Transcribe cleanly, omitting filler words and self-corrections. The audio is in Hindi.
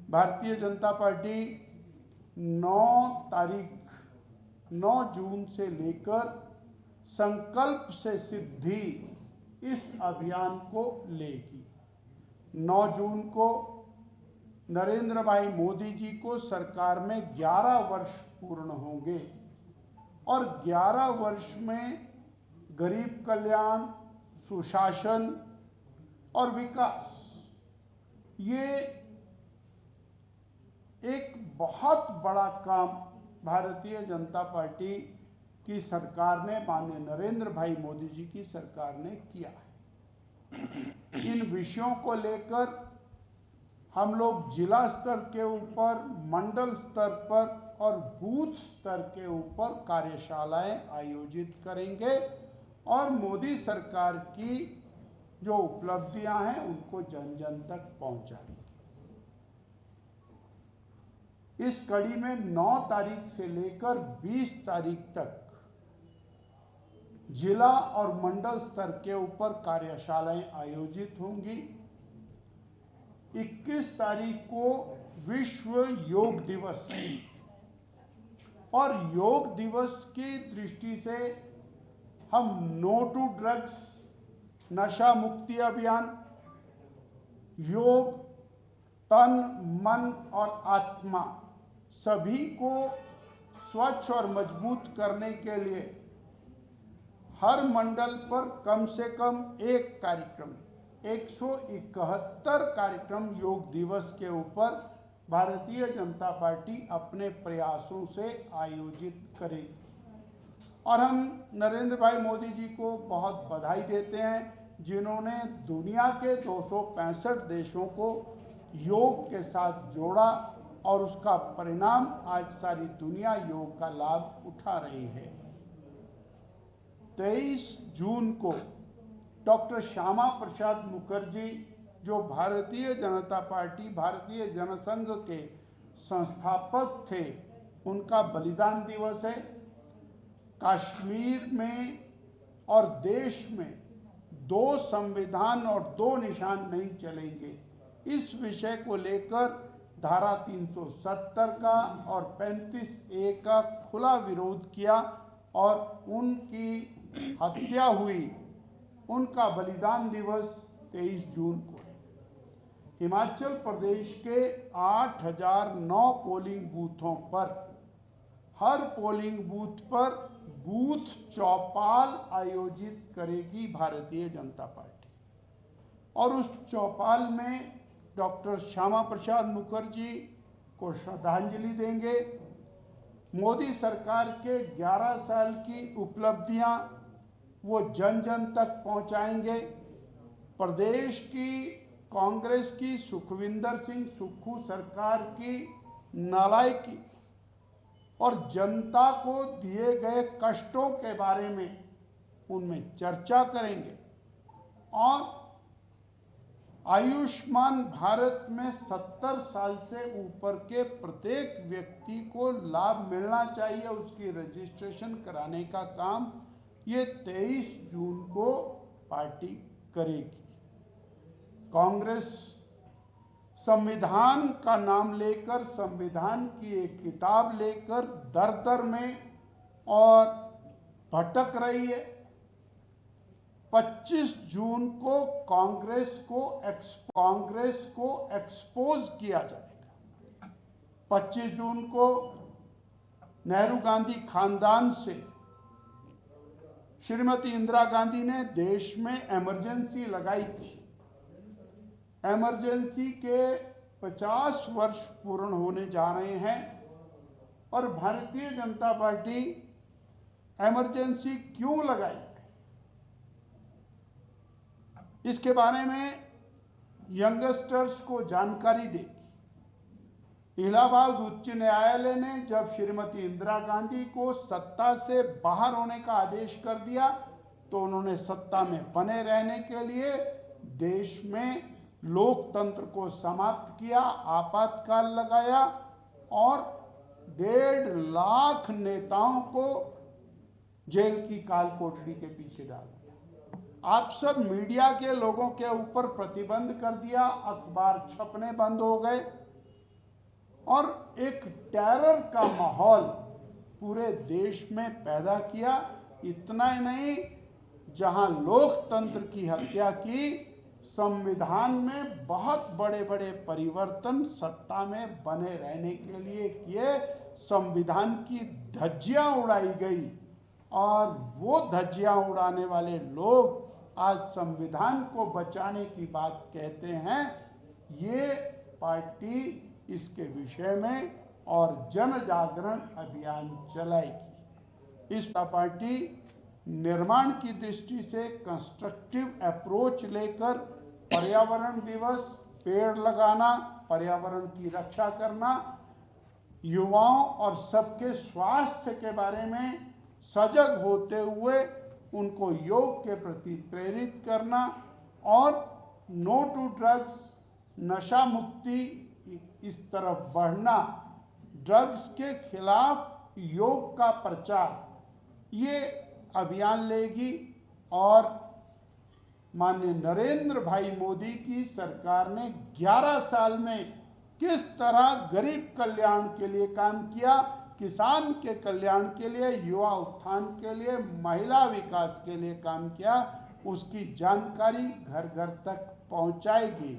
भारतीय जनता पार्टी 9 जून से लेकर संकल्प से सिद्धि इस अभियान को लेगी। 9 जून को नरेंद्र भाई मोदी जी को सरकार में 11 वर्ष पूर्ण होंगे और 11 वर्ष में गरीब कल्याण, सुशासन और विकास, ये एक बहुत बड़ा काम भारतीय जनता पार्टी की सरकार ने, माननीय नरेंद्र भाई मोदी जी की सरकार ने किया है। इन विषयों को लेकर हम लोग जिला स्तर के ऊपर, मंडल स्तर पर और बूथ स्तर के ऊपर कार्यशालाएं आयोजित करेंगे और मोदी सरकार की जो उपलब्धियां हैं उनको जन जन तक पहुंचाएंगे। इस कड़ी में 9 तारीख से लेकर 20 तारीख तक जिला और मंडल स्तर के ऊपर कार्यशालाएं आयोजित होंगी। 21 तारीख को विश्व योग दिवस और योग दिवस की दृष्टि से हम नो टू ड्रग्स, नशा मुक्ति अभियान, योग तन, मन और आत्मा सभी को स्वच्छ और मजबूत करने के लिए हर मंडल पर कम से कम एक कार्यक्रम, 171 कार्यक्रम योग दिवस के ऊपर भारतीय जनता पार्टी अपने प्रयासों से आयोजित करेगी। और हम नरेंद्र भाई मोदी जी को बहुत बधाई देते हैं जिन्होंने दुनिया के 265 देशों को योग के साथ जोड़ा और उसका परिणाम आज सारी दुनिया योग का लाभ उठा रही है। 23 जून को डॉक्टर श्यामा प्रसाद मुखर्जी, जो भारतीय जनता पार्टी, भारतीय जनसंघ के संस्थापक थे, उनका बलिदान दिवस है। कश्मीर में और देश में 2 संविधान और 2 निशान नहीं चलेंगे, इस विषय को लेकर धारा 370 का और 35A का खुला विरोध किया और उनकी हत्या हुई। उनका बलिदान दिवस 23 जून को है। हिमाचल प्रदेश के 8009 पोलिंग बूथों पर, हर पोलिंग बूथ पर बूथ चौपाल आयोजित करेगी भारतीय जनता पार्टी और उस चौपाल में डॉक्टर श्यामा प्रसाद मुखर्जी को श्रद्धांजलि देंगे। मोदी सरकार के 11 साल की उपलब्धियां वो जन जन तक पहुंचाएंगे। प्रदेश की कांग्रेस की सुखविंदर सिंह सुक्खू सरकार की नालायकी और जनता को दिए गए कष्टों के बारे में उनमें चर्चा करेंगे और आयुष्मान भारत में 70 साल से ऊपर के प्रत्येक व्यक्ति को लाभ मिलना चाहिए, उसकी रजिस्ट्रेशन कराने का काम ये 23 जून को पार्टी करेगी। कांग्रेस संविधान का नाम लेकर, संविधान की एक किताब लेकर दर दर में और भटक रही है। 25 जून को कांग्रेस को एक्सपोज किया जाएगा। 25 जून को नेहरू गांधी खानदान से श्रीमती इंदिरा गांधी ने देश में इमरजेंसी लगाई थी। इमरजेंसी के 50 वर्ष पूर्ण होने जा रहे हैं और भारतीय जनता पार्टी इमरजेंसी क्यों लगाई, इसके बारे में यंगस्टर्स को जानकारी देगी। इलाहाबाद उच्च न्यायालय ने जब श्रीमती इंदिरा गांधी को सत्ता से बाहर होने का आदेश कर दिया तो उन्होंने सत्ता में बने रहने के लिए देश में लोकतंत्र को समाप्त किया, आपातकाल लगाया और 1.5 लाख नेताओं को जेल की काल कोठरी के पीछे डाल दिया। आप सब मीडिया के लोगों के ऊपर प्रतिबंध कर दिया, अखबार छपने बंद हो गए और एक टेरर का माहौल पूरे देश में पैदा किया। इतना ही नहीं, जहां लोकतंत्र की हत्या की, संविधान में बहुत बड़े बड़े परिवर्तन सत्ता में बने रहने के लिए किए, संविधान की धज्जियां उड़ाई गई और वो धज्जियां उड़ाने वाले लोग आज संविधान को बचाने की बात कहते हैं। ये पार्टी इसके विषय में और जन जागरण अभियान चलाएगी। इस पार्टी निर्माण की दृष्टि से कंस्ट्रक्टिव अप्रोच लेकर पर्यावरण दिवस, पेड़ लगाना, पर्यावरण की रक्षा करना, युवाओं और सबके स्वास्थ्य के बारे में सजग होते हुए उनको योग के प्रति प्रेरित करना और नो टू ड्रग्स, नशा मुक्ति इस तरफ बढ़ना, ड्रग्स के खिलाफ योग का प्रचार, ये अभियान लेगी। और माननीय नरेंद्र भाई मोदी की सरकार ने 11 साल में किस तरह गरीब कल्याण के लिए काम किया, किसान के कल्याण के लिए, युवा उत्थान के लिए, महिला विकास के लिए काम किया, उसकी जानकारी घर घर तक पहुंचाएगी।